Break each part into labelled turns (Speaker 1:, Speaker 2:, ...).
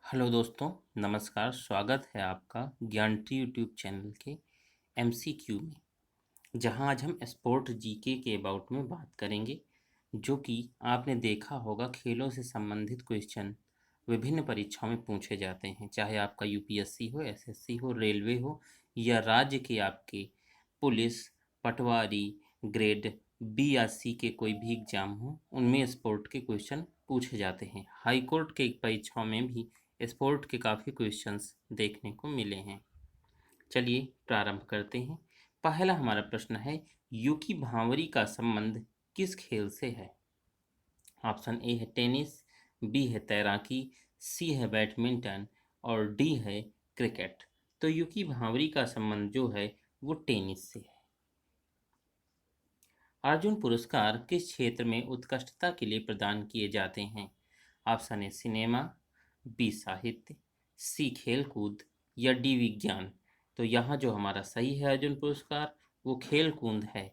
Speaker 1: Hello दोस्तों, नमस्कार। स्वागत है आपका ज्ञान ट्री यूट्यूब चैनल के एमसीक्यू में, जहां आज हम स्पोर्ट जीके के अबाउट में बात करेंगे। जो कि आपने देखा होगा, खेलों से संबंधित क्वेश्चन विभिन्न परीक्षाओं में पूछे जाते हैं, चाहे आपका यूपीएससी हो, एसएससी हो, रेलवे हो या राज्य के आपके पुलिस, पटवारी, ग्रेड बी या सी के कोई भी एग्जाम हो, उनमें स्पोर्ट के क्वेश्चन पूछे जाते हैं। हाई कोर्ट के परीक्षाओं में भी स्पोर्ट के काफ़ी क्वेश्चंस देखने को मिले हैं। चलिए प्रारंभ करते हैं। पहला हमारा प्रश्न है, यूकी भांवरी का संबंध किस खेल से है? ऑप्शन ए है टेनिस, बी है तैराकी, सी है बैडमिंटन और डी है क्रिकेट। तो यूकी भांवरी का संबंध जो है वो टेनिस से है। अर्जुन पुरस्कार किस क्षेत्र में उत्कृष्टता के लिए प्रदान किए जाते हैं? ऑप्शन ए सिनेमा, बी साहित्य, सी खेलकूद या डी विज्ञान। तो यहाँ जो हमारा सही है अर्जुन पुरस्कार वो खेलकूद है।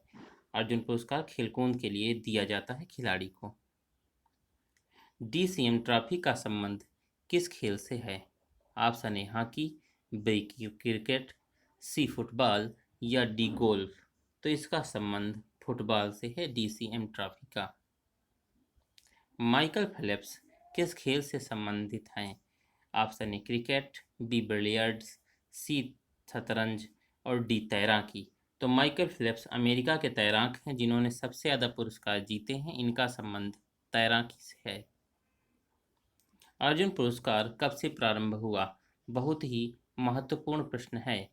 Speaker 1: अर्जुन पुरस्कार खेलकूद के लिए दिया जाता है खिलाड़ी को। डीसीएम ट्रॉफी का संबंध किस खेल से है? Option A hockey, B cricket, C football या डी गोल्फ। तो इसका संबंध फुटबॉल से है, डीसीएम ट्रॉफी का। माइकल फेल्प्स किस खेल से संबंधित हैं? Option A cricket, B billiards, C शतरंज और डी तैराकी। तो माइकल फेल्प्स अमेरिका के तैराक हैं जिन्होंने सबसे ज़्यादा पुरस्कार जीते हैं। इनका संबंध तैराकी से है। अर्जुन पुरस्कार कब से प्रारंभ हुआ? बहुत ही महत्वपूर्ण प्रश्न है।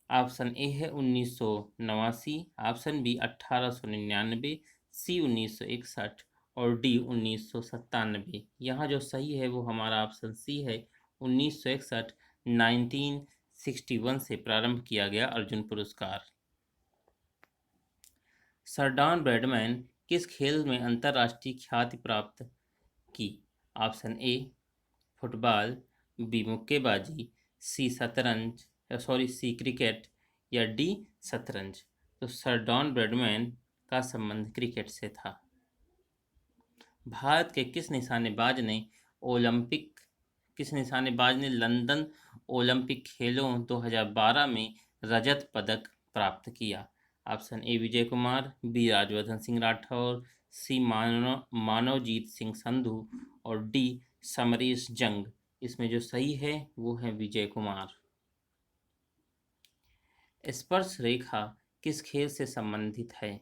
Speaker 1: ऑप्शन ए है 1989, ऑप्शन बी 1899, सी 1961 और डी 1997। यहाँ जो सही है वो हमारा ऑप्शन सी है 1961। 1961 से प्रारंभ किया गया अर्जुन पुरस्कार। सर डॉन ब्रैडमैन किस खेल में अंतर्राष्ट्रीय ख्याति प्राप्त की? ऑप्शन ए फुटबॉल, बी मुक्केबाजी, सी क्रिकेट या डी शतरंज। तो सर डॉन ब्रैडमैन का संबंध क्रिकेट से था। भारत के किस निशानेबाज ने लंदन ओलंपिक खेलों 2012 में रजत पदक प्राप्त किया? Option A Vijay Kumar, B Rajyavardhan Singh Rathore, C Manavjit Singh Sandhu और डी समरेश जंग। इसमें जो सही है वो है विजय कुमार। स्पर्श रेखा किस खेल से संबंधित है?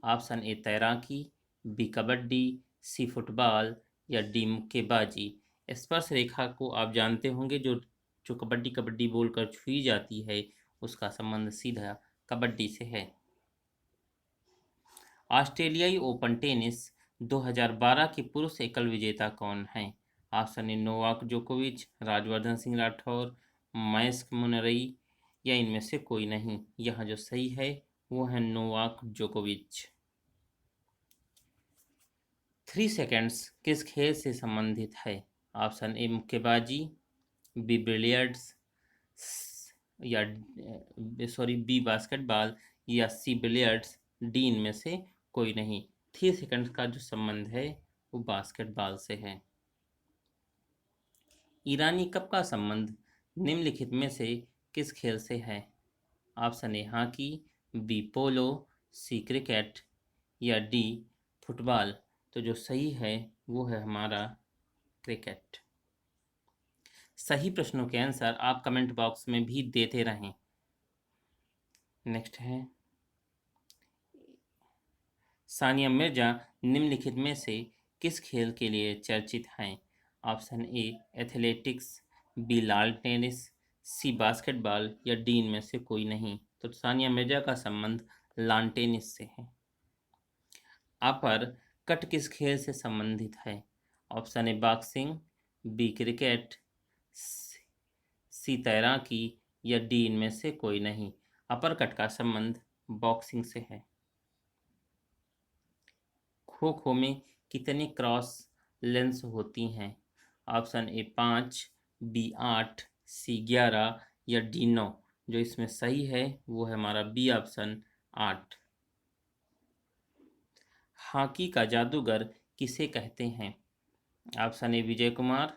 Speaker 1: ऑप्शन ए तैराकी, बी कबड्डी, सी फुटबॉल या डी मुक्केबाजी। स्पर्श रेखा को आप जानते होंगे, जो जो कबड्डी कबड्डी बोलकर छुई जाती है, उसका संबंध सीधा कबड्डी से है। ऑस्ट्रेलियाई ओपन टेनिस 2012 के पुरुष एकल विजेता कौन हैं? ऑप्शन ए नोवाक जोकोविच, राजवर्धन सिंह राठौर, मयंक मुनरई या इनमें से कोई नहीं। यहाँ जो सही है वो है नोवाक जोकोविच। 3 सेकंड्स किस खेल से संबंधित है? ऑप्शन ए मुक्केबाजी, बी बिलियर्ड्स या बी बास्केटबॉल या सी बिलियर्ड्स, डी इनमें से कोई नहीं। 3 सेकंड्स का जो संबंध है वो बास्केटबॉल से है। ईरानी कप का संबंध निम्नलिखित में से किस खेल से है? Option A hockey, B polo, C cricket या डी फुटबॉल। तो जो सही है वो है हमारा क्रिकेट। सही प्रश्नों के आंसर आप कमेंट बॉक्स में भी देते रहें। नेक्स्ट है, सानिया मिर्जा निम्नलिखित में से किस खेल के लिए चर्चित हैं? Option A athletics, B lawn tennis, C basketball या डी इनमें से कोई नहीं। तो सानिया मिर्जा का संबंध लान टेनिस से है। अपर कट किस खेल से संबंधित है? Option A boxing, B cricket, C तैराकी या डी इनमें से कोई नहीं। अपर कट का संबंध बॉक्सिंग से है। खो खो में कितनी क्रॉस लेंस होती हैं? ऑप्शन ए 5, बी 8, सी 11 या डी 9। जो इसमें सही है वो है हमारा बी ऑप्शन 8। हॉकी का जादूगर किसे कहते हैं? Option A Vijay Kumar,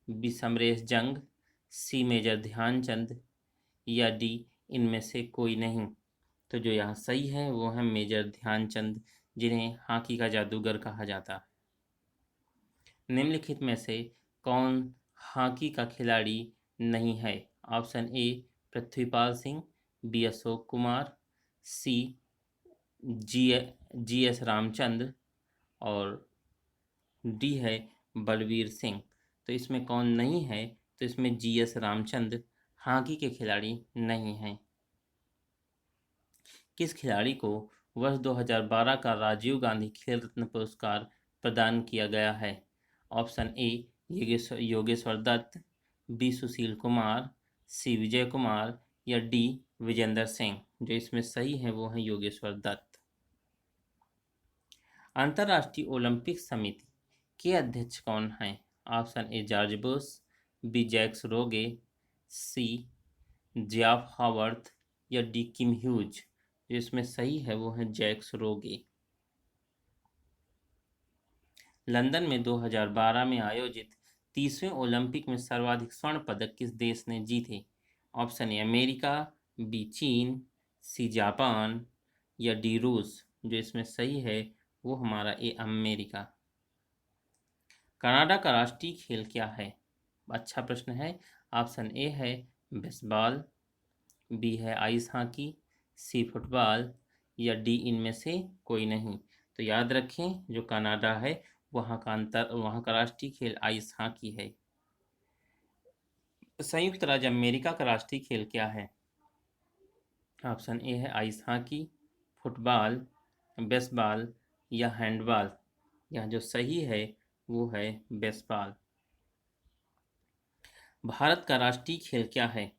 Speaker 1: B Samresh Jung, C major Dhyanchand या डी इनमें से कोई नहीं। तो जो यहाँ सही है वो है मेजर ध्यानचंद, जिन्हें हॉकी का जादूगर कहा जाता है। निम्नलिखित में से कौन हॉकी का खिलाड़ी नहीं है? Option A Prithipal Singh, B Ashok Kumar, C G G S Ramchandra और डी है बलवीर सिंह। तो इसमें कौन नहीं है? तो इसमें जी एस रामचंद्र हॉकी के खिलाड़ी नहीं हैं। किस खिलाड़ी को वर्ष 2012 का राजीव गांधी खेल रत्न पुरस्कार प्रदान किया गया है? Option A Yogeshwar Dutt, B Sushil Kumar, C Vijay Kumar या डी विजेंदर सिंह। जो इसमें सही है वो है योगेश्वर दत्त। अंतर्राष्ट्रीय ओलंपिक समिति के अध्यक्ष कौन हैं? Option A George Bush, B Jacques Rogge, C Geoff Howarth या डी किम ह्यूज। जो इसमें सही है वो है जैक्स रोगे। लंदन में 2012 में आयोजित 30वें ओलंपिक में सर्वाधिक स्वर्ण पदक किस देश ने जीते? ऑप्शन ए अमेरिका, बी चीन, सी जापान या डी रूस। जो इसमें सही है वो हमारा ए अमेरिका। कनाडा का राष्ट्रीय खेल क्या है? अच्छा प्रश्न है। ऑप्शन ए है बेसबॉल, बी है आइस हॉकी, सी फुटबॉल या डी इनमें से कोई नहीं। तो याद रखें जो कनाडा है वहाँ का राष्ट्रीय खेल आइस हॉकी है। संयुक्त राज्य अमेरिका का राष्ट्रीय खेल क्या है? ऑप्शन ए है आइस हॉकी, फुटबॉल, बेसबॉल या हैंडबॉल। यहाँ जो सही है वो है बेसबॉल। भारत का राष्ट्रीय खेल क्या है?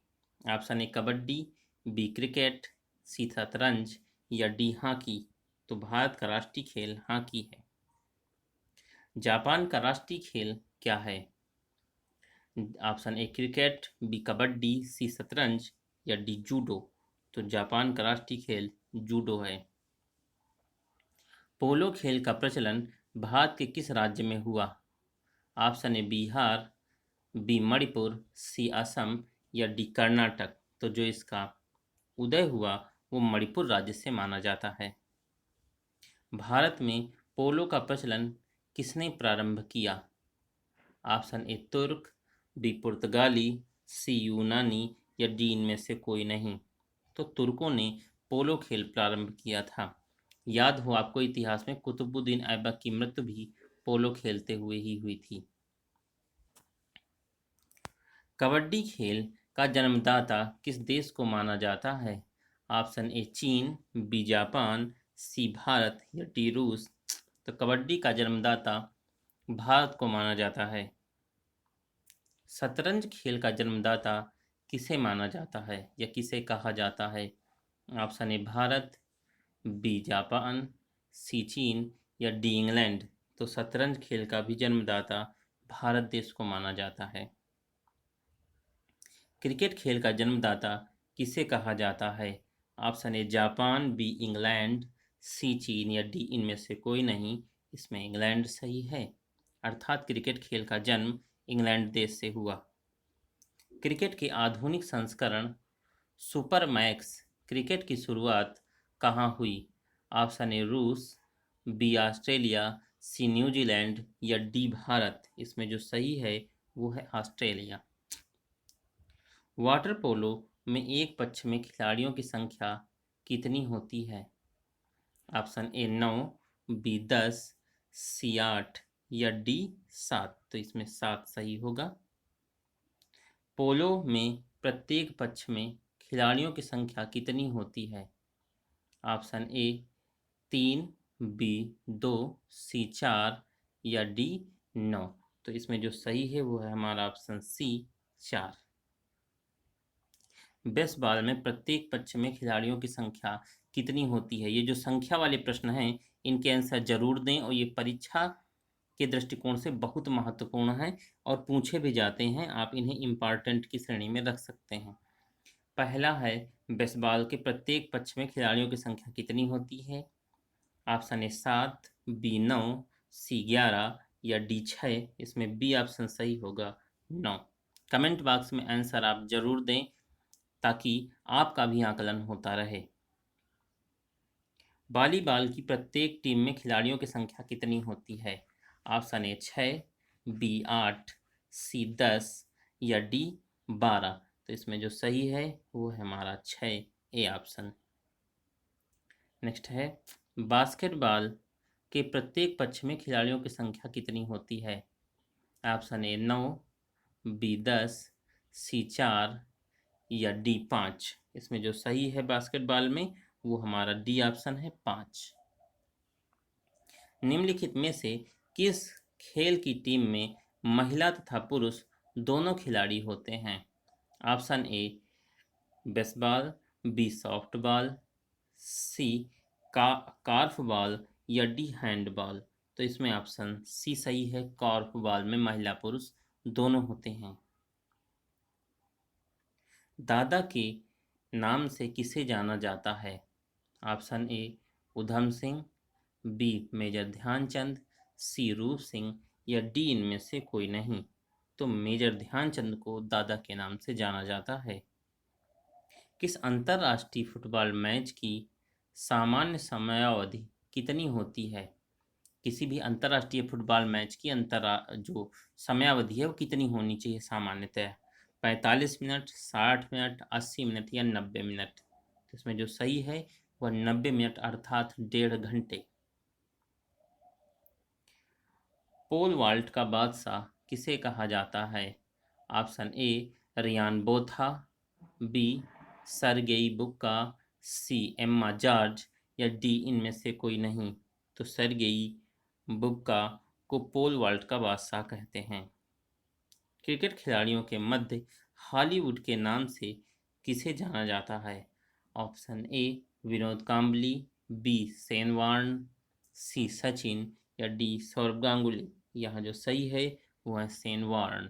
Speaker 1: Option A kabaddi, B cricket, C शतरंज या डी हॉकी। तो भारत का राष्ट्रीय खेल हॉकी है। जापान का राष्ट्रीय खेल क्या है? Option A cricket, B kabaddi, C शतरंज या डी जूडो। तो जापान का राष्ट्रीय खेल जूडो है। पोलो खेल का प्रचलन भारत के किस राज्य में हुआ? Option A Bihar, B Manipur, C Assam या डी कर्नाटक। तो जो इसका उदय हुआ वो मणिपुर राज्य से माना जाता है। भारत में पोलो का प्रचलन किसने प्रारंभ किया? ऑप्शन ए तुर्क, बी पुर्तगाली, सी यूनानी या डी इनमें से कोई नहीं। तो तुर्कों ने पोलो खेल प्रारंभ किया था। याद हो आपको इतिहास में कुतुबुद्दीन ऐबक की मृत्यु भी पोलो खेलते हुए ही हुई थी। कबड्डी खेल का जन्मदाता किस देश को माना जाता है? ऑप्शन ए चीन, बी जापान, सी भारत या डी रूस। तो कबड्डी का जन्मदाता भारत को माना जाता है। शतरंज खेल का जन्मदाता किसे माना जाता है या किसे कहा जाता है? Option A Bharat, B Japan, C चीन या डी इंग्लैंड। तो शतरंज खेल का भी जन्मदाता भारत देश को माना जाता है। क्रिकेट खेल का जन्मदाता किसे कहा जाता है? Option A Japan, B England, C चीन या डी इनमें से कोई नहीं। इसमें इंग्लैंड सही है। अर्थात क्रिकेट खेल का जन्म इंग्लैंड देश से हुआ। क्रिकेट के आधुनिक संस्करण सुपर मैक्स क्रिकेट की शुरुआत कहाँ हुई? ऑप्शन ए रूस, बी ऑस्ट्रेलिया, सी न्यूजीलैंड या डी भारत। इसमें जो सही है वो है ऑस्ट्रेलिया। वाटर पोलो में एक पक्ष में खिलाड़ियों की संख्या कितनी होती है? ऑप्शन ए 9, बी 10, सी 8 या डी 7। तो इसमें 7 सही होगा। पोलो में प्रत्येक पक्ष में खिलाड़ियों की संख्या कितनी होती है? ऑप्शन ए 3, बी 2, सी 4 या डी 9। तो इसमें जो सही है वो है हमारा ऑप्शन सी 4। बेसबॉल में प्रत्येक पक्ष में खिलाड़ियों की संख्या कितनी होती है? ये जो संख्या वाले प्रश्न हैं इनके आंसर जरूर दें और ये परीक्षा के दृष्टिकोण से बहुत महत्वपूर्ण है और पूछे भी जाते हैं। आप इन्हें इम्पॉर्टेंट की श्रेणी में रख सकते हैं। पहला है बेसबॉल के प्रत्येक पक्ष में खिलाड़ियों की संख्या कितनी होती है? ऑप्शन ए 7, बी 9, सी 11 या डी 6। इसमें बी ऑप्शन सही होगा, 9। कमेंट बॉक्स में आंसर आप जरूर दें ताकि आपका भी आकलन होता रहे। वॉलीबॉल की प्रत्येक टीम में खिलाड़ियों की संख्या कितनी होती है? ऑप्शन ए 6, बी 8, सी 10 या डी 12। तो इसमें जो सही है वो है हमारा 6, ए ऑप्शन। नेक्स्ट है, बास्केटबॉल के प्रत्येक पक्ष में खिलाड़ियों की संख्या कितनी होती है? ऑप्शन ए 9, बी 10, सी 4 या डी 5। इसमें जो सही है बास्केटबॉल में वो हमारा डी ऑप्शन है 5। निम्नलिखित में से किस खेल की टीम में महिला तथा पुरुष दोनों खिलाड़ी होते हैं? Option A baseball, B softball, C korfball या डी हैंडबॉल। तो इसमें ऑप्शन सी सही है, कॉर्फबॉल में महिला पुरुष दोनों होते हैं। दादा के नाम से किसे जाना जाता है? Option A Udham Singh, B major Dhyanchand, C Roop Singh या डी इनमें से कोई नहीं। तो मेजर ध्यानचंद को दादा के नाम से जाना जाता है। किस अंतर्राष्ट्रीय फुटबॉल मैच की सामान्य समयावधि कितनी होती है? किसी भी अंतर्राष्ट्रीय फुटबॉल मैच की जो समयावधि है वो कितनी होनी चाहिए सामान्यतः? 45 मिनट, 60 मिनट, 80 मिनट या 90 मिनट। तो इसमें जो सही है वह 90 मिनट अर्थात 1.5 घंटे। पोल वाल्ट का बादशाह किसे कहा जाता है? Option A Ryan Botha, B Sergei Bubka, C Emma George या डी इनमें से कोई नहीं। तो सरगेई बुक्का को पोल वाल्ट का बादशाह कहते हैं। क्रिकेट खिलाड़ियों के मध्य हॉलीवुड के नाम से किसे जाना जाता है? Option A Vinod Kambli, B Shane Warne, C Sachin या डी सौरभ गांगुली। यहाँ जो सही है वो है शेन वॉर्न।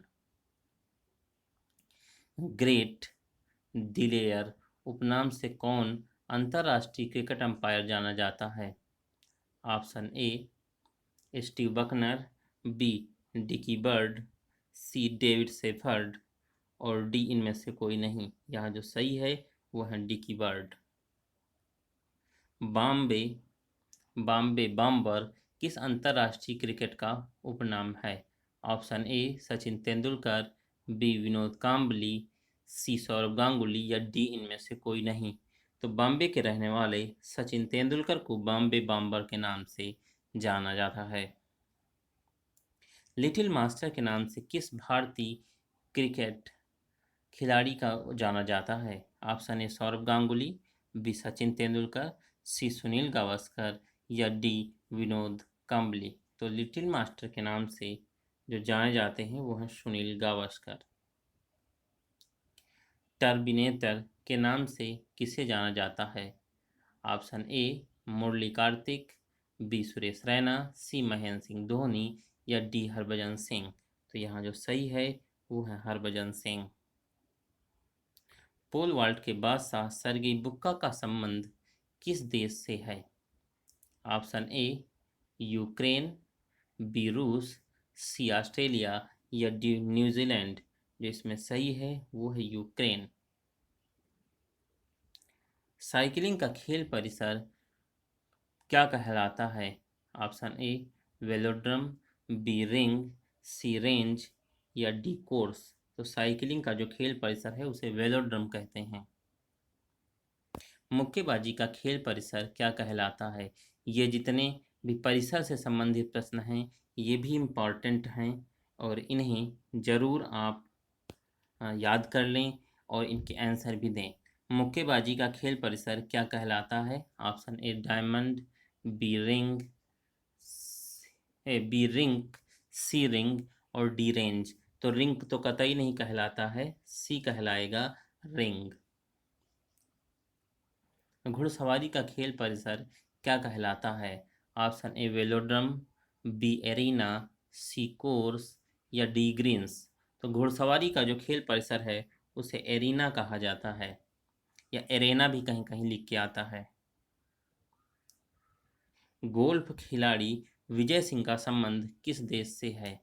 Speaker 1: ग्रेट दिलेयर उपनाम से कौन अंतर्राष्ट्रीय क्रिकेट अंपायर जाना जाता है? Option A Steve Bucknor, B Dickie Bird, C David Shepherd और डी इनमें से कोई नहीं। यहाँ जो सही है वो है Dickie Bird. Bombay Bombay bomber किस अंतर्राष्ट्रीय क्रिकेट का उपनाम है? Option A Sachin Tendulkar, B Vinod Kambli, C Sourav Ganguly या डी इनमें से कोई नहीं। तो बॉम्बे के रहने वाले सचिन तेंदुलकर को बॉम्बे बॉम्बर के नाम से जाना जाता है। लिटिल मास्टर के नाम से किस भारतीय क्रिकेट खिलाड़ी का जाना जाता है? Option A Sourav Ganguly, B Sachin Tendulkar, C Sunil Gavaskar या डी विनोद कांबली। तो लिटिल मास्टर के नाम से जो जाने जाते हैं वो हैं सुनील गावस्कर। टर्मिनेटर के नाम से किसे जाना जाता है? Option A Murali Kartik, B Suresh Raina, C Mahendra Singh Dhoni या डी हरभजन सिंह। तो यहाँ जो सही है वो है हरभजन सिंह। पोल वाल्ट के बादशाह सरगेई बुक्का का संबंध किस देश से है? ऑप्शन ए यूक्रेन, बी रूस, सी ऑस्ट्रेलिया या डी न्यूजीलैंड। जो इसमें सही है वो है यूक्रेन। साइकिलिंग का खेल परिसर क्या कहलाता है? Option A velodrome, B ring, C range या डी कोर्स। तो साइकिलिंग का जो खेल परिसर है उसे वेलोड्रम कहते हैं। मुक्केबाजी का खेल परिसर क्या कहलाता है? ये जितने भी परिसर से संबंधित प्रश्न हैं ये भी इम्पॉर्टेंट हैं और इन्हें ज़रूर आप याद कर लें और इनके आंसर भी दें। मुक्केबाजी का खेल परिसर क्या कहलाता है? Option A diamond, B ring, B ring, C ring और डी रेंज। तो रिंग तो कतई नहीं कहलाता है, सी कहलाएगा रिंग। घुड़सवारी का खेल परिसर क्या कहलाता है? Option A velodrome, B arena, C course या डी ग्रीन्स। तो घुड़सवारी का जो खेल परिसर है उसे एरीना कहा जाता है या एरेना भी कहीं कहीं लिख के आता है। गोल्फ खिलाड़ी विजय सिंह का संबंध किस देश से है?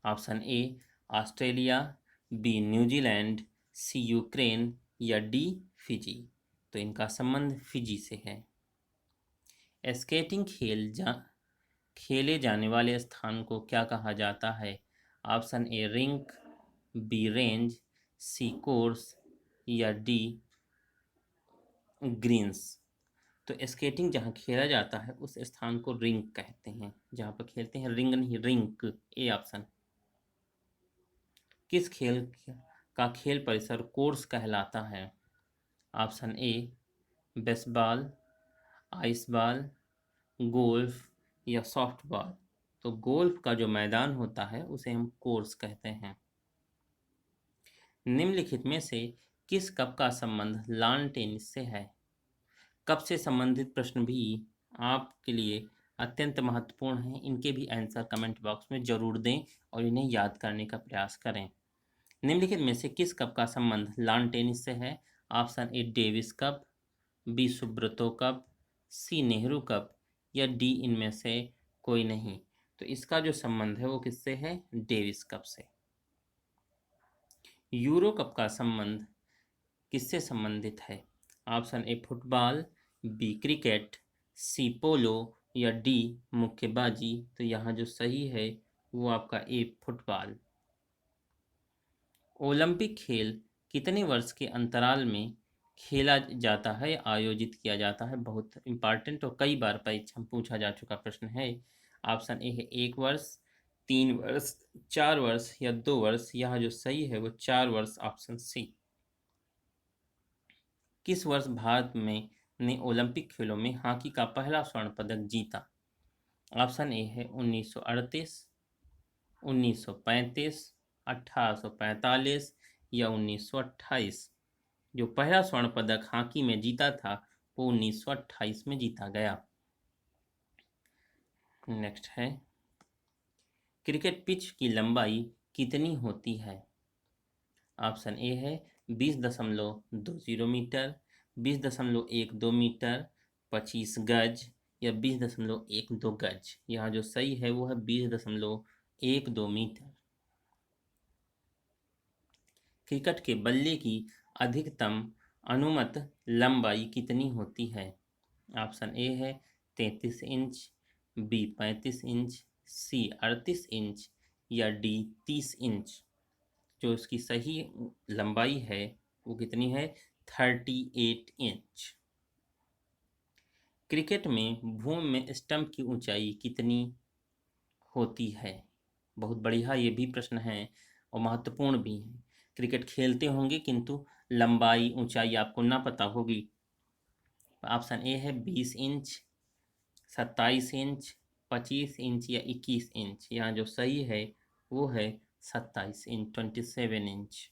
Speaker 1: Option A Australia, B New Zealand, C Ukraine या डी फिजी। तो इनका संबंध फिजी से है। स्केटिंग खेले जाने वाले स्थान को क्या कहा जाता है? Option A rink, B range, C course या डी ग्रीन्स। तो स्केटिंग जहाँ खेला जाता है उस स्थान को रिंक कहते हैं। जहाँ पर खेलते हैं रिंग नहीं, रिंक। A option. किस खेल का खेल परिसर कोर्स कहलाता है? ऑप्शन ए बेसबॉल, आइसबॉल, गोल्फ या सॉफ्टबॉल। तो गोल्फ का जो मैदान होता है उसे हम कोर्स कहते हैं। निम्नलिखित में से किस कप का संबंध लॉन टेनिस से है? कप से संबंधित प्रश्न भी आपके लिए अत्यंत महत्वपूर्ण हैं। इनके भी आंसर कमेंट बॉक्स में जरूर दें और इन्हें याद करने का प्रयास करें। निम्नलिखित में से किस कप का संबंध लॉन टेनिस से है? Option A Davis cup, B Subroto cup, C Nehru cup या डी इनमें से कोई नहीं। तो इसका जो संबंध है वो किससे है? डेविस कप से। यूरो कप का संबंध किससे संबंधित है? Option A football, B cricket, C polo या डी मुक्केबाजी। तो यहाँ जो सही है वो आपका ए फुटबॉल। ओलंपिक खेल कितने वर्ष के अंतराल में खेला जाता है, आयोजित किया जाता है? बहुत इंपॉर्टेंट और कई बार परीक्षा में पूछा जा चुका प्रश्न है। ऑप्शन ए है 1 वर्ष, 3 वर्ष, 4 वर्ष या 2 वर्ष। यहाँ जो सही है वो 4 वर्ष, ऑप्शन सी। किस वर्ष भारत में ने ओलंपिक खेलों में हॉकी का पहला स्वर्ण पदक जीता? ऑप्शन ए है 1938, 1935, 1845 या 1928। जो पहला स्वर्ण पदक हॉकी में जीता था वो 1928 में जीता गया। नेक्स्ट है, क्रिकेट पिच की लंबाई कितनी होती है? ऑप्शन ए है 20.20 मीटर, 20.12 मीटर, 25 गज या 20.12 गज। यहाँ जो सही है वो है 20.12 मीटर। क्रिकेट के बल्ले की अधिकतम अनुमत लंबाई कितनी होती है? ऑप्शन ए है 33 इंच, बी 35 इंच, सी 38 इंच या डी 30 इंच। जो इसकी सही लंबाई है वो कितनी है? 38 इंच। क्रिकेट में भूमि में स्टंप की ऊंचाई कितनी होती है? बहुत बढ़िया, ये भी प्रश्न है और महत्वपूर्ण भी है। क्रिकेट खेलते होंगे किंतु लंबाई ऊंचाई आपको ना पता होगी। ऑप्शन ए है 20 इंच, 27 इंच, 25 इंच या 21 इंच। यहाँ जो सही है वो है 27 इंच, 27 इंच।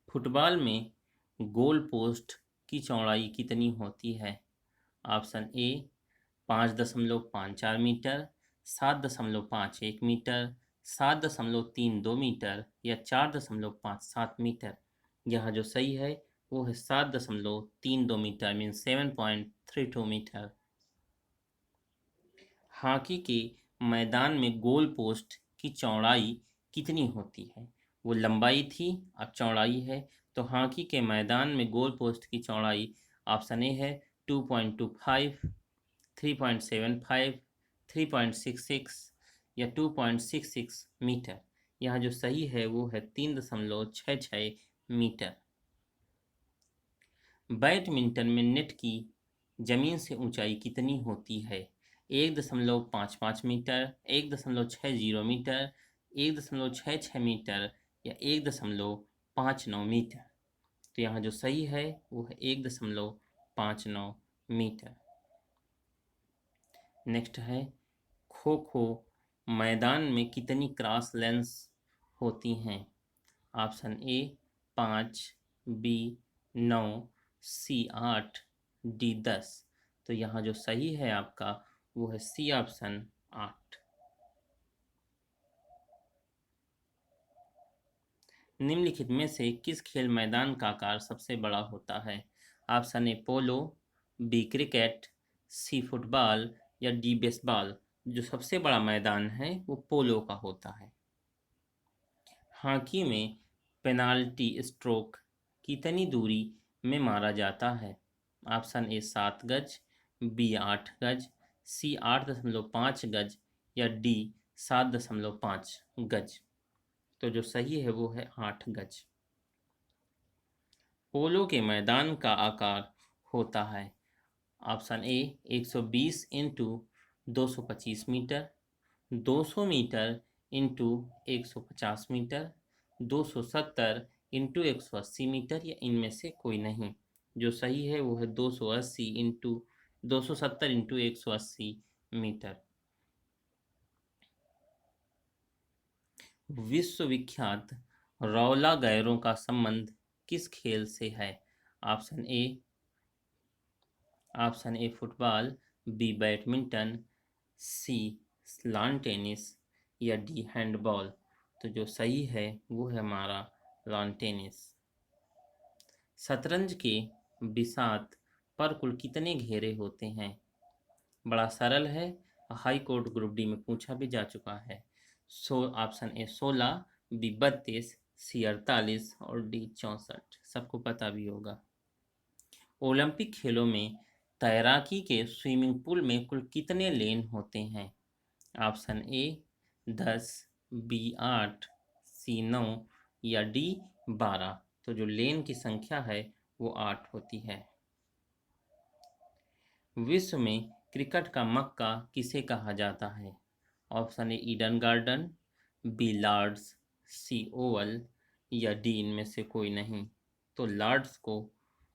Speaker 1: फुटबॉल में गोल पोस्ट की चौड़ाई कितनी होती है? Option A 5.54 metre, 7.51 metre, 7.32 metre या 4.57 मीटर। यहाँ जो सही है वो है 7.32 मीटर, मीन 7.32 मीटर। हॉकी के मैदान में गोल पोस्ट की चौड़ाई कितनी होती है? वो लंबाई थी, अब चौड़ाई है। तो हॉकी के मैदान में गोल पोस्ट की चौड़ाई ऑप्शन ए है 2.25, 3.75, 3.66 या 2.66 मीटर। यहाँ जो सही है वो है 3.66 मीटर। बैडमिंटन में नेट की जमीन से ऊंचाई कितनी होती है? 1.55 मीटर, 1.60 मीटर, 1.66 मीटर या 1.59 मीटर। तो यहाँ जो सही है वो है 1.59 मीटर। नेक्स्ट है, खो खो मैदान में कितनी क्रॉस लेंस होती हैं? Option A 5, B 9, C 8, D 10। तो यहाँ जो सही है आपका वो है सी ऑप्शन 8। निम्नलिखित में से किस खेल मैदान का आकार सबसे बड़ा होता है? Option A polo, B cricket, C football या डी बेसबॉल। जो सबसे बड़ा मैदान है वो पोलो का होता है। हॉकी में पेनाल्टी स्ट्रोक कितनी दूरी में मारा जाता है? ऑप्शन ए 7 गज, बी 8 गज, सी 8.5 गज या डी 7.5 गज। तो जो सही है वो है 8 गज। पोलो के मैदान का आकार होता है option A 120 into 225 metre, 200 metre into 150 metre, 270 into 180 metre या इनमें से कोई नहीं। जो सही है वो है 270 इंटू 180 मीटर। विश्वविख्यात रौला गैरों का संबंध किस खेल से है? Option A football, B badminton, C lawn tennis या डी हैंडबॉल। तो जो सही है वो है हमारा लॉन टेनिस। शतरंज के बिसात पर कुल कितने घेरे होते हैं? बड़ा सरल है, हाई कोर्ट ग्रुप डी में पूछा भी जा चुका है। ऑप्शन ए 16, बी 32, सी 48 और डी 64। सबको पता भी होगा। ओलंपिक खेलों में तैराकी के स्विमिंग पूल में कुल कितने लेन होते हैं? ऑप्शन ए 10, बी 8, सी 9 या डी 12। तो जो लेन की संख्या है वो 8 होती है। विश्व में क्रिकेट का मक्का किसे कहा जाता है? Option A Eden Garden, B Lord's, C Oval या डी इनमें से कोई नहीं। तो लॉर्ड्स को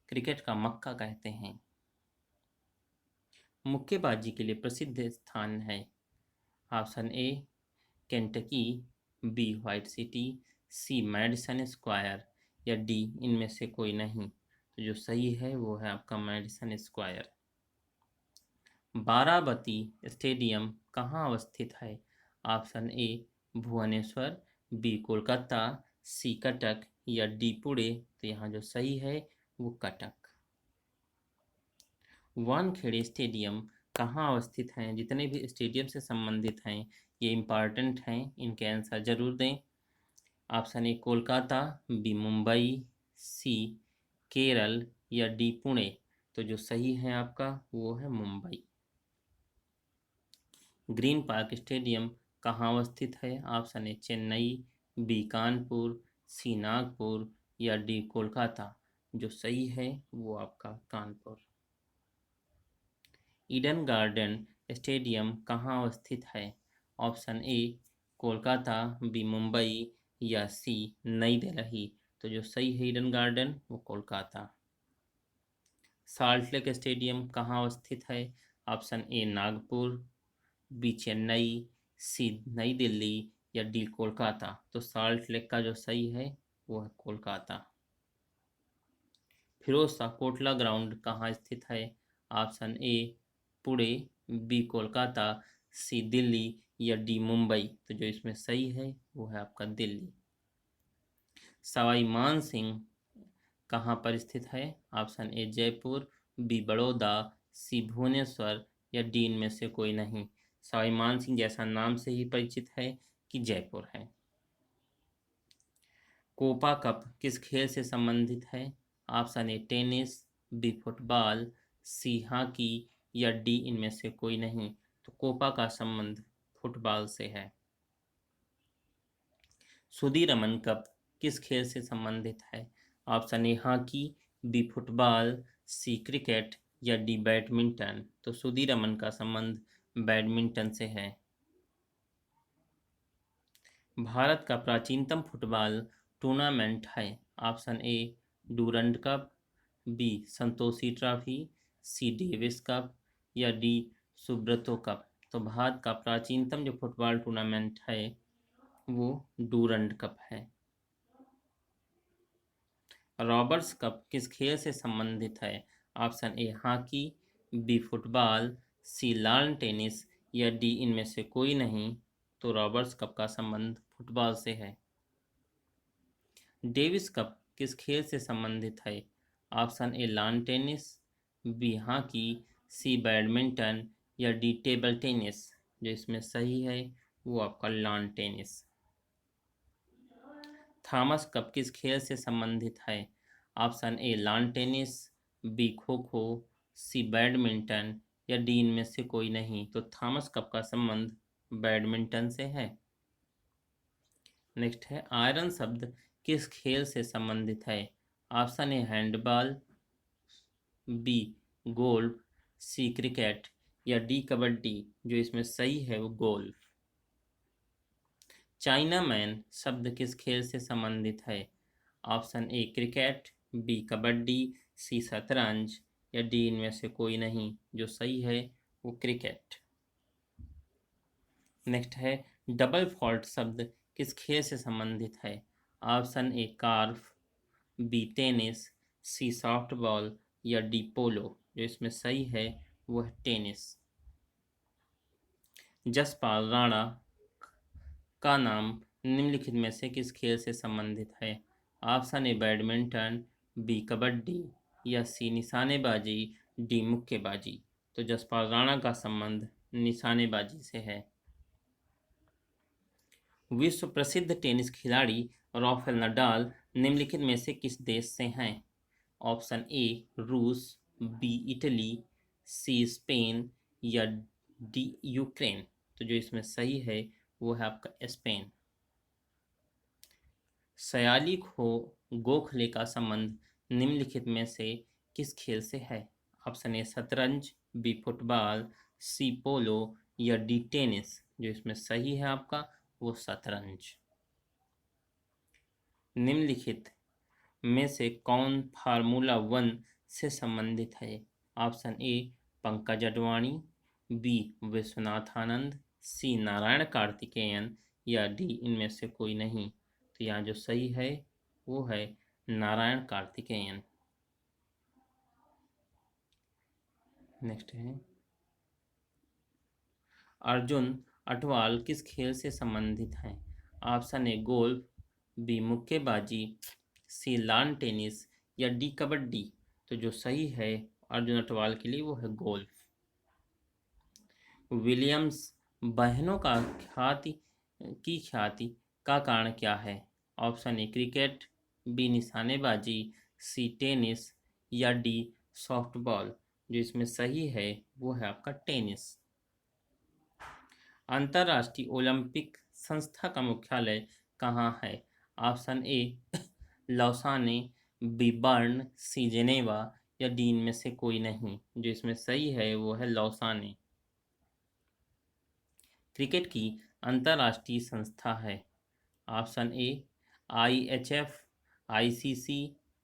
Speaker 1: क्रिकेट का मक्का कहते हैं। मुक्केबाजी के लिए प्रसिद्ध स्थान है। Option A Kentucky, B White City, C Madison Square या डी इनमें से कोई नहीं। तो जो सही है वो है आपका मैडिसन स्क्वायर। बाराबती स्टेडियम कहाँ अवस्थित है? Option A Bhubaneswar, B Kolkata, C Cuttack या डी पुणे। तो यहाँ जो सही है वो कटक। वानखेड़े स्टेडियम कहाँ अवस्थित हैं? जितने भी स्टेडियम से संबंधित हैं ये इम्पॉर्टेंट हैं, इनके आंसर जरूर दें। Option A Kolkata, B Mumbai, C Kerala या डी पुणे। तो जो सही है आपका वो है मुंबई। ग्रीन पार्क स्टेडियम कहाँ अवस्थित है? Option A Chennai, B Kanpur, C Nagpur या डी कोलकाता। जो सही है वो आपका कानपुर। ईडन गार्डन स्टेडियम कहाँ अवस्थित है? Option A Kolkata, B Mumbai या सी नई दिल्ली। तो जो सही है ईडन गार्डन वो कोलकाता। साल्ट लेक स्टेडियम कहाँ अवस्थित है? Option A Nagpur, B Chennai, C नई दिल्ली या डी कोलकाता। तो साल्ट लेक का जो सही है वो है कोलकाता। फिरोज शाह कोटला ग्राउंड कहाँ स्थित है? Option A Pune, B Kolkata, C Delhi या डी मुंबई। तो जो इसमें सही है वो है आपका दिल्ली। सवाई मान सिंह कहाँ पर स्थित है? Option A Jaipur, B Baroda, C Bhubaneswar या डी इनमें से कोई नहीं। सवाई मान सिंह जैसा नाम से ही परिचित है कि जयपुर है। कोपा कप किस खेल से संबंधित है? Option A tennis, B football, C hockey या डी इनमें से कोई नहीं। तो कोपा का संबंध फुटबॉल से है। सुदीरमन कप किस खेल से संबंधित है? Option A hockey, B football, C cricket या डी बैडमिंटन। तो सुदीरमन का संबंध बैडमिंटन से है। भारत का प्राचीनतम फुटबॉल टूर्नामेंट है। Option A Durand cup, B Santoshi trophy, C Davis cup या डी सुब्रतो कप। तो भारत का प्राचीनतम जो फुटबॉल टूर्नामेंट है वो डूरंड कप है। रॉबर्ट्स कप किस खेल से संबंधित है? Option A hockey, B football, C lawn tennis या डी इनमें से कोई नहीं। तो रॉबर्ट्स कप का संबंध फुटबॉल से है। डेविस कप किस खेल से संबंधित है? Option A lawn tennis, B hockey, C badminton या डी टेबल टेनिस। जो इसमें सही है वो आपका लॉन टेनिस। थॉमस कप किस खेल से संबंधित है? Option A lawn tennis, B kho kho, C badminton या डी इनमें से कोई नहीं। तो थॉमस कप का संबंध बैडमिंटन से है। नेक्स्ट है आयरन शब्द किस खेल से संबंधित है? Option A handball, B golf, C cricket या डी कबड्डी। जो इसमें सही है वो गोल्फ। चाइना मैन शब्द किस खेल से संबंधित है? Option A cricket, B kabaddi, C शतरंज या डी इनमें से कोई नहीं। जो सही है वो क्रिकेट। नेक्स्ट है डबल फॉल्ट शब्द किस खेल से संबंधित है? ऑप्शन ए कार्फ, बी टेनिस, सी सॉफ्टबॉल या डी पोलो। जो इसमें सही है वो है टेनिस। जसपाल राणा का नाम निम्नलिखित में से किस खेल से संबंधित है? Option A badminton, B kabaddi या सी निशानेबाजी, डी मुक्केबाजी। तो जसपाल राणा का संबंध निशानेबाजी से है। विश्व प्रसिद्ध टेनिस खिलाड़ी राफेल नडाल निम्नलिखित में से किस देश से हैं? ऑप्शन ए रूस, बी इटली, सी स्पेन या डी यूक्रेन। तो जो इसमें सही है वो है आपका स्पेन। सयाली खो गोखले का संबंध निम्नलिखित में से किस खेल से है? ऑप्शन ए शतरंज, बी फुटबॉल, सी पोलो या डी टेनिस। जो इसमें सही है आपका वो शतरंज। निम्नलिखित में से कौन फार्मूला 1 से संबंधित है? Option A Pankaj Advani, B Vishwanath Anand, C Narain Karthikeyan या डी इनमें से कोई नहीं। तो यहाँ जो सही है वो है नारायण कार्तिकेयन। नेक्स्ट है अर्जुन अटवाल किस खेल से संबंधित हैं? ऑप्शन ए गोल्फ, बी मुक्केबाजी, सी लॉन टेनिस या डी कबड्डी। तो जो सही है अर्जुन अटवाल के लिए वो है गोल्फ। विलियम्स बहनों का ख्याति का कारण क्या है? ऑप्शन ए क्रिकेट, बी निशानेबाजी, सी टेनिस या डी सॉफ्टबॉल। जो इसमें सही है वो है आपका टेनिस। अंतर्राष्ट्रीय ओलंपिक संस्था का मुख्यालय कहाँ है? Option A Lausanne, B Bern, C Geneva या डी इनमें से कोई नहीं। जो इसमें सही है वो है लौसाने। क्रिकेट की अंतर्राष्ट्रीय संस्था है। ऑप्शन ए IHF, ICC,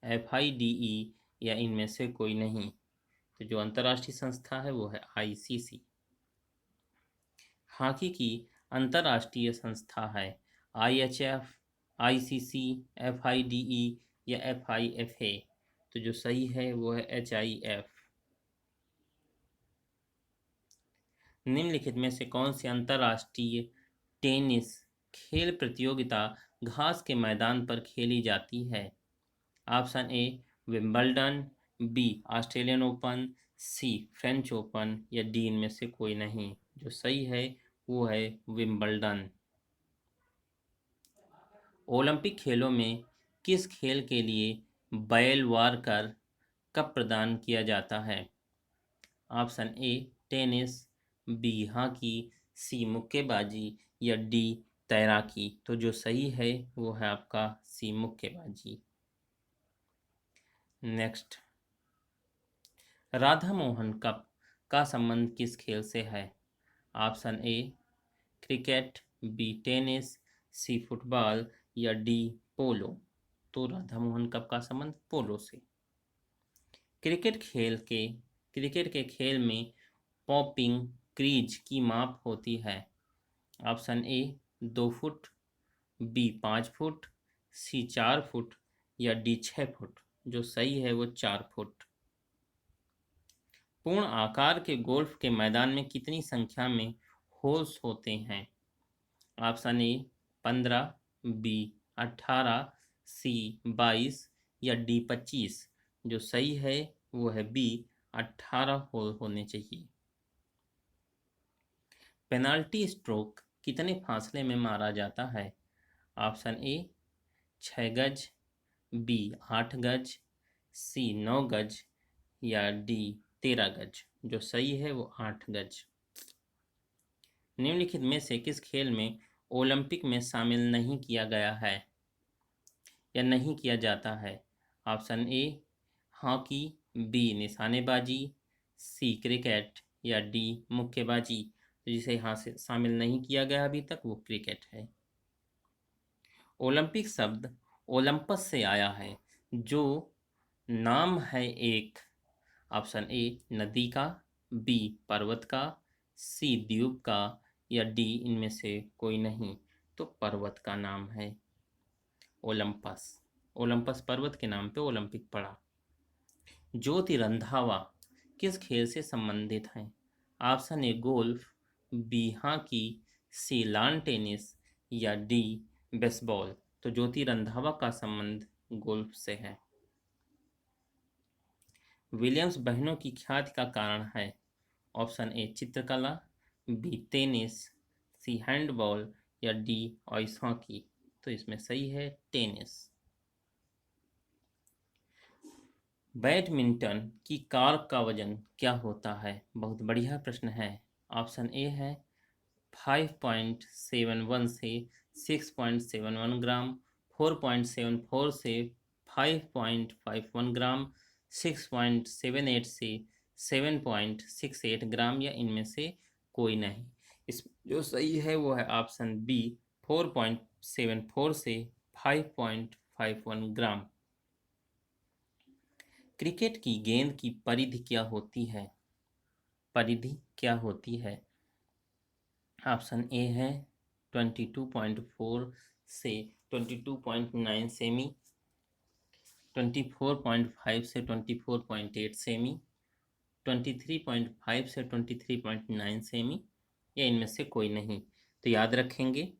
Speaker 1: FIDE या इनमें से कोई नहीं। तो जो अंतर्राष्ट्रीय संस्था है वो है ICC। हॉकी की अंतर्राष्ट्रीय संस्था है IHF, ICC, FIDE या FIFA। तो जो सही है वो है HIF। निम्नलिखित में से कौन सी अंतर्राष्ट्रीय टेनिस खेल प्रतियोगिता घास के मैदान पर खेली जाती है? Option A Wimbledon, B Australian Open, C French Open या डी इनमें से कोई नहीं। जो सही है वो है विंबलडन। ओलंपिक खेलों में किस खेल के लिए बैल वार्कर कप प्रदान किया जाता है? Option A tennis, B hockey, C मुक्केबाजी या डी तैराकी। तो जो सही है वो है आपका सी मुक्केबाजी। नेक्स्ट राधा मोहन कप का संबंध किस खेल से है? Option A cricket, B tennis, C football या डी पोलो। तो राधा मोहन कप का संबंध पोलो से। क्रिकेट के खेल में पॉपिंग क्रीज की माप होती है। Option A 2 foot, B 5 foot, C 4 foot या डी 6 फुट। जो सही है वो 4 फुट। पूर्ण आकार के गोल्फ के मैदान में कितनी संख्या में होल्स होते हैं? ऑप्शन ए 15, बी 18, सी 22 या डी 25। जो सही है वो है बी 18 होल होने चाहिए। पेनाल्टी स्ट्रोक कितने फासले में मारा जाता है? ऑप्शन ए 6 गज, बी 8 गज, सी 9 गज या डी 13 गज। जो सही है वो 8 गज। निम्नलिखित में से किस खेल में ओलंपिक में शामिल नहीं किया गया है या नहीं किया जाता है? ऑप्शन ए हॉकी, बी निशानेबाजी, सी क्रिकेट या डी मुक्केबाजी। तो जिसे यहाँ से शामिल नहीं किया गया अभी तक वो क्रिकेट है। ओलंपिक शब्द ओलंपस से आया है, जो नाम है एक। ऑप्शन ए नदी का, बी पर्वत का, सी द्वीप का या डी इनमें से कोई नहीं। तो पर्वत का नाम है ओलंपस। ओलंपस पर्वत के नाम पे ओलंपिक पड़ा। ज्योति रंधावा किस खेल से संबंधित है? Option A golf, B hockey, C lawn tennis या डी बेसबॉल। तो ज्योति रंधावा का संबंध गोल्फ से है। विलियम्स बहनों की ख्याति का कारण है? ऑप्शन ए चित्रकला, बी टेनिस, सी हैंडबॉल या डी आइस हॉकी। तो इसमें सही है टेनिस। बैडमिंटन की कॉर्क का वजन क्या होता है? बहुत बढ़िया प्रश्न है। ऑप्शन ए है 5.71 से 6.71 ग्राम, 4.74 से 5.51 ग्राम, 6.78 से 7.68 ग्राम या इनमें से कोई नहीं। इस जो सही है वो है ऑप्शन बी 4.74 से 5.51 ग्राम। क्रिकेट की गेंद की परिधि क्या होती है? परिधि क्या होती है? ऑप्शन ए है 22.4 से 22.9 सेमी, 24.5 से 24.8 सेमी, 23.5 से 23.9 सेमी या इनमें से कोई नहीं। तो याद रखेंगे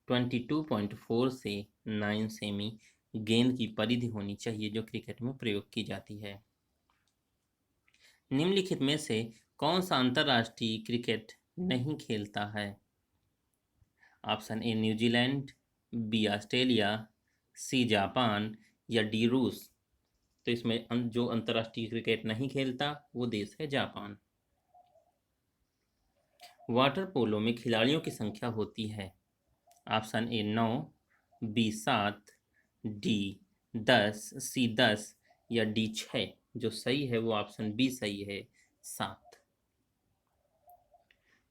Speaker 1: 22.4 से 9 सेमी गेंद की परिधि होनी चाहिए जो क्रिकेट में प्रयोग की जाती है। निम्नलिखित में से कौन सा अंतर्राष्ट्रीय क्रिकेट नहीं खेलता है? Option A New Zealand, B Australia, C Japan या डी रूस। तो इसमें जो अंतर्राष्ट्रीय क्रिकेट नहीं खेलता वो देश है जापान। वाटर पोलो में खिलाड़ियों की संख्या होती है? ऑप्शन ए 9, बी 7, डी 10, सी 10 या डी 6। जो सही है वो ऑप्शन बी सही है 7।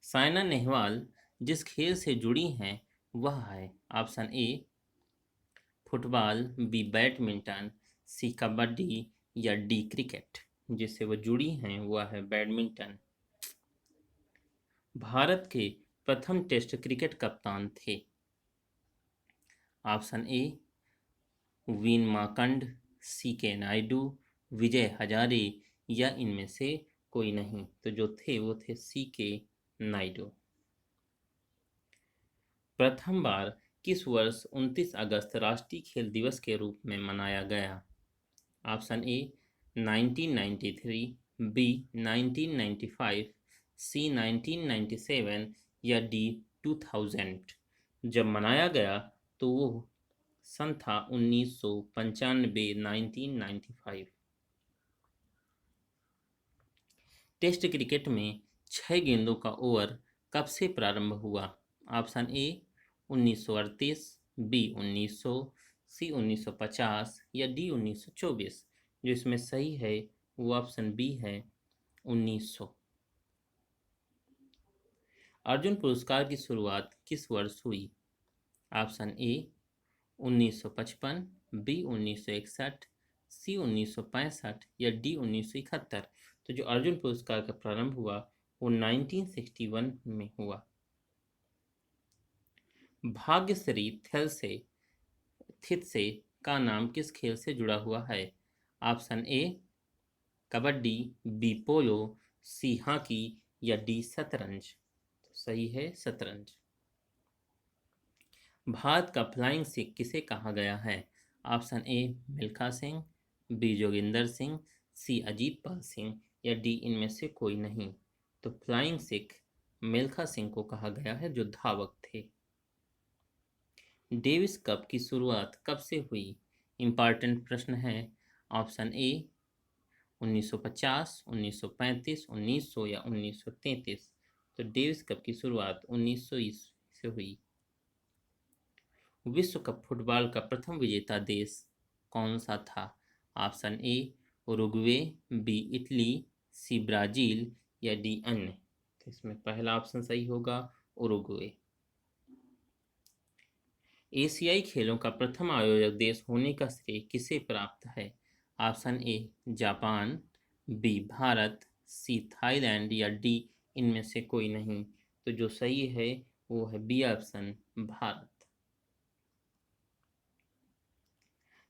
Speaker 1: साइना नेहवाल जिस खेल से जुड़ी हैं वह है? Option A football, B badminton, C कबड्डी या डी क्रिकेट। जिससे वो जुड़ी हैं वह है बैडमिंटन। भारत के प्रथम टेस्ट क्रिकेट कप्तान थे? ऑप्शन ए वीन मार्कंड, सी के नायडू, विजय हजारे या इनमें से कोई नहीं। तो जो थे वो थे सी के नायडू। प्रथम बार किस वर्ष 29 अगस्त राष्ट्रीय खेल दिवस के रूप में मनाया गया? ऑप्शन ए 1993, बी 1995, सी 1997 या डी 2000। जब मनाया गया तो वो सन था 1995, 1995। टेस्ट क्रिकेट में 6 गेंदों का ओवर कब से प्रारंभ हुआ? ऑप्शन ए 1938, बी 1900, सी 1950 या डी 1924। जो इसमें सही है वो ऑप्शन बी है 1900। अर्जुन पुरस्कार की शुरुआत किस वर्ष हुई? ऑप्शन ए 1955, बी 1961, सी 1965 या डी 1971। तो जो अर्जुन पुरस्कार का प्रारंभ हुआ वो 1961 में हुआ। भाग्यश्री थित से का नाम किस खेल से जुड़ा हुआ है? Option A kabaddi, B polo, C hockey या डी शतरंज। तो सही है शतरंज। भारत का फ्लाइंग सिख किसे कहा गया है? Option A Milkha Singh, B Joginder Singh, C Ajit Pal Singh या डी इनमें से कोई नहीं। तो फ्लाइंग सिख मिल्खा सिंह को कहा गया है जो धावक थे। डेविस कप की शुरुआत कब से हुई? इंपॉर्टेंट प्रश्न है। ऑप्शन ए 1950, 1935, 1900 या 1933। तो डेविस कप की शुरुआत 1900 ईस्वी से हुई। विश्व कप फुटबॉल का प्रथम विजेता देश कौन सा था? Option A Uruguay, B Italy, C Brazil या डी अन्य। तो इसमें पहला ऑप्शन सही होगा, उरुग्वे। एशियाई खेलों का प्रथम आयोजक देश होने का श्रेय किसे प्राप्त है? Option A Japan, B Bharat, C Thailand या डी इनमें से कोई नहीं। तो जो सही है वो है बी ऑप्शन, भारत।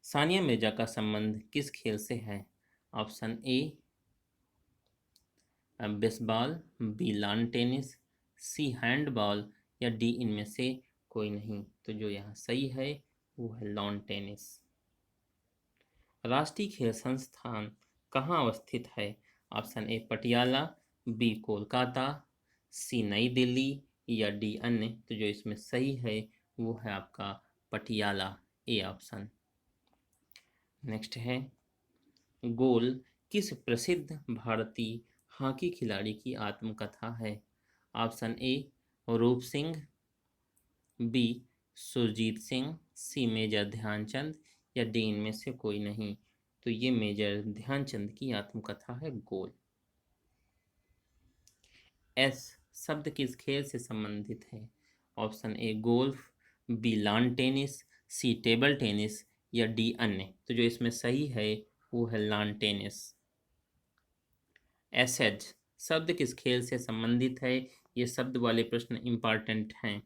Speaker 1: सानिया मिर्जा का संबंध किस खेल से है? Option A baseball, B lawn tennis, C handball या डी इनमें से कोई नहीं। तो जो यहाँ सही है वो है लॉन टेनिस। राष्ट्रीय खेल संस्थान कहाँ अवस्थित है? Option A Patiala, B Kolkata, C नई दिल्ली या डी अन्य। तो जो इसमें सही है वो है आपका पटियाला, ए ऑप्शन। नेक्स्ट है, गोल किस प्रसिद्ध भारतीय हॉकी खिलाड़ी की आत्मकथा है? Option A Roop Singh, B Surjit Singh, C major Dhyanchand या डी इनमें से कोई नहीं। तो ये मेजर ध्यानचंद की आत्मकथा है, गोल। एस शब्द किस खेल से संबंधित है? Option A golf, B lawn tennis, C table tennis या डी अन्य। तो जो इसमें सही है वो है लॉन टेनिस। एसेज शब्द किस खेल से संबंधित है? ये शब्द वाले प्रश्न इंपॉर्टेंट हैं।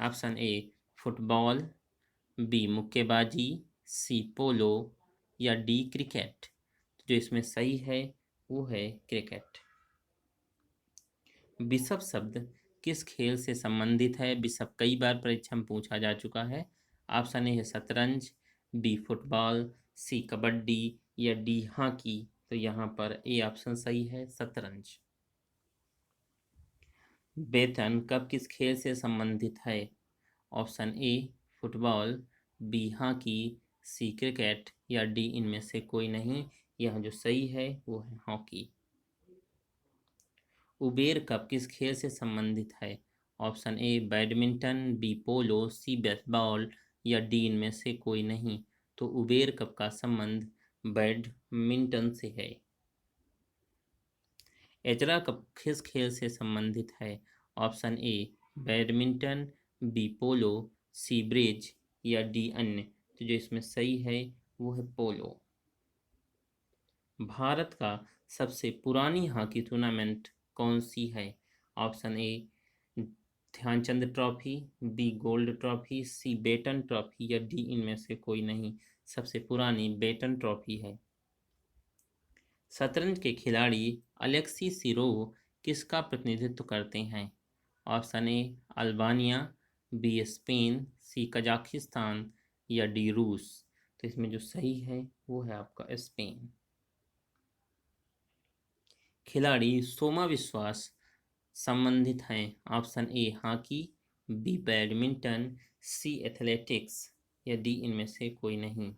Speaker 1: ऑप्शन ए फुटबॉल, बी मुक्केबाजी, सी पोलो या डी क्रिकेट। जो इसमें सही है वो है क्रिकेट। बिशप शब्द किस खेल से संबंधित है? बिशप कई बार परीक्षा में पूछा जा चुका है। ऑप्शन ए है शतरंज, बी फुटबॉल, सी कबड्डी या डी हॉकी। तो यहाँ पर ए ऑप्शन सही है, शतरंज। वेतन कब किस खेल से संबंधित है? Option A football, B hockey, C cricket या डी इनमें से कोई नहीं। यह जो सही है वो है हॉकी। उबेर कप किस खेल से संबंधित है? Option A badminton, B polo, C baseball या डी इनमें से कोई नहीं। तो उबेर कप का संबंध बैडमिंटन से है। एजरा कप किस खेल से संबंधित है? Option A badminton, B polo, C bridge या डी अन्य। तो जो इसमें सही है वो है पोलो। भारत का सबसे पुरानी हॉकी टूर्नामेंट कौन सी है? Option A Dhyanchand trophy, B gold trophy, C Beighton trophy या डी इनमें से कोई नहीं। सबसे पुरानी बेटन ट्रॉफी है। शतरंज के खिलाड़ी अलेक्सी सिरोव किसका प्रतिनिधित्व करते हैं? Option A Albania, B Spain, C Kazakhstan या डी रूस। तो इसमें जो सही है वो है आपका स्पेन। खिलाड़ी सोमा विश्वास संबंधित हैं। Option A hockey, B badminton, C athletics या डी इनमें से कोई नहीं।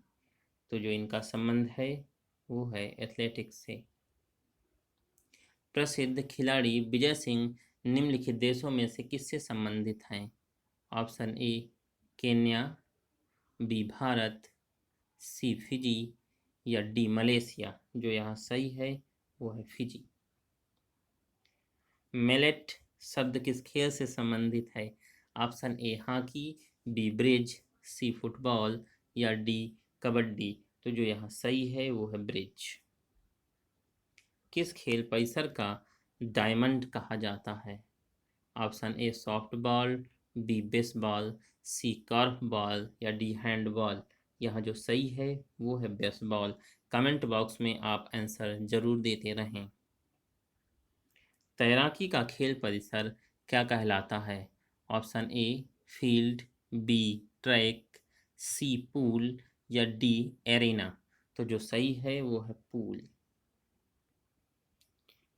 Speaker 1: तो जो इनका संबंध है वो है एथलेटिक्स से। प्रसिद्ध खिलाड़ी विजय सिंह निम्नलिखित देशों में से किससे संबंधित हैं? Option A Kenya, B Bharat, C Fiji या डी मलेशिया। जो यहाँ सही है वो है फिजी। मेलेट शब्द किस खेल से संबंधित है? Option A hockey, B bridge, C football या डी कबड्डी। तो जो यहाँ सही है वो है ब्रिज। किस खेल परिसर का डायमंड कहा जाता है? Option A softball, B baseball, C korfball या डी हैंडबॉल। यहाँ जो सही है वो है बेसबॉल। कमेंट बॉक्स में आप आंसर जरूर देते रहें। तैराकी का खेल परिसर क्या कहलाता है? Option A field, B track, C pool या डी एरेना। तो जो सही है वो है पूल।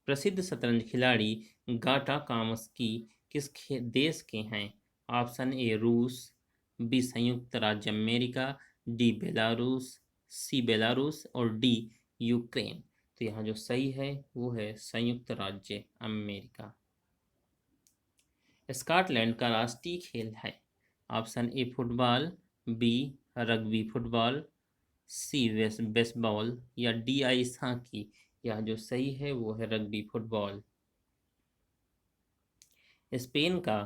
Speaker 1: प्रसिद्ध शतरंज खिलाड़ी गाटा कामस्की किस देश के हैं? ऑप्शन ए रूस, बी संयुक्त राज्य अमेरिका, डी बेलारूस, सी बेलारूस और डी यूक्रेन। तो यहाँ जो सही है वो है संयुक्त राज्य अमेरिका। स्कॉटलैंड का राष्ट्रीय खेल है? Option A football, B rugby football, C baseball या डी आइस हॉकी। यह जो सही है वो है रग्बी फुटबॉल। स्पेन का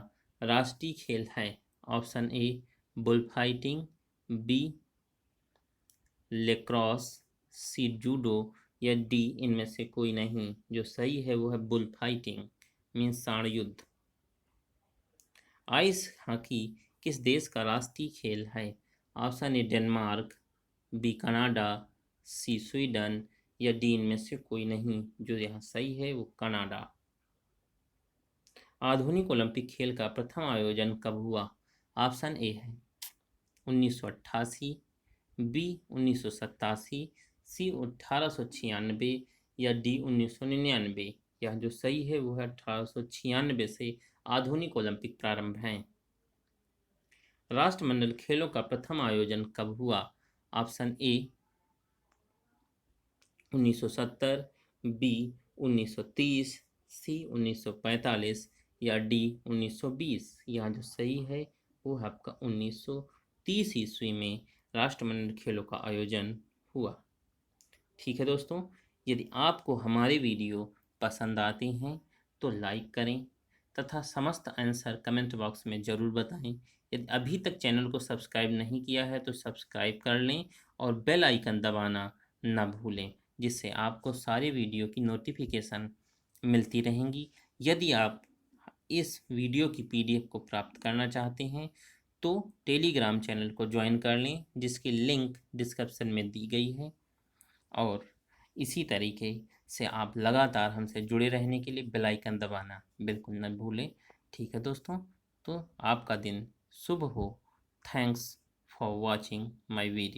Speaker 1: राष्ट्रीय खेल है? Option A bull fighting, B lacrosse, C judo या डी इनमें से कोई नहीं। जो सही है वो है बुल फाइटिंग, मीन्स सांड युद्ध। आइस हॉकी किस देश का राष्ट्रीय खेल है? Option A Denmark, B Canada, C Sweden या डी इनमें से कोई नहीं। जो यहाँ सही है वो कनाडा। आधुनिक ओलंपिक खेल का प्रथम आयोजन कब हुआ? ऑप्शन ए है 1988, बी 1987, सी 1896 या डी 1999। यह जो सही है वो है 1896 से आधुनिक ओलंपिक प्रारंभ हैं। राष्ट्रमंडल खेलों का प्रथम आयोजन कब हुआ? ऑप्शन ए 1970, बी 1930, सी 1945 या डी 1920। यहाँ जो सही है वो है आपका 1930 ईस्वी में राष्ट्रमंडल खेलों का आयोजन हुआ। ठीक है दोस्तों, यदि आपको हमारे वीडियो पसंद आते हैं तो लाइक करें तथा समस्त आंसर कमेंट बॉक्स में ज़रूर बताएं। यदि अभी तक चैनल को सब्सक्राइब नहीं किया है तो सब्सक्राइब कर लें और बेल आइकन दबाना न भूलें, जिससे आपको सारे वीडियो की नोटिफिकेशन मिलती रहेंगी। यदि आप इस वीडियो की पीडीएफ को प्राप्त करना चाहते हैं तो टेलीग्राम चैनल को ज्वाइन कर लें, जिसकी लिंक डिस्क्रिप्शन में दी गई है। और इसी तरीके से आप लगातार हमसे जुड़े रहने के लिए बेल आइकन दबाना बिल्कुल न भूलें। ठीक है दोस्तों, तो आपका दिन शुभ हो। Thanks for watching my video.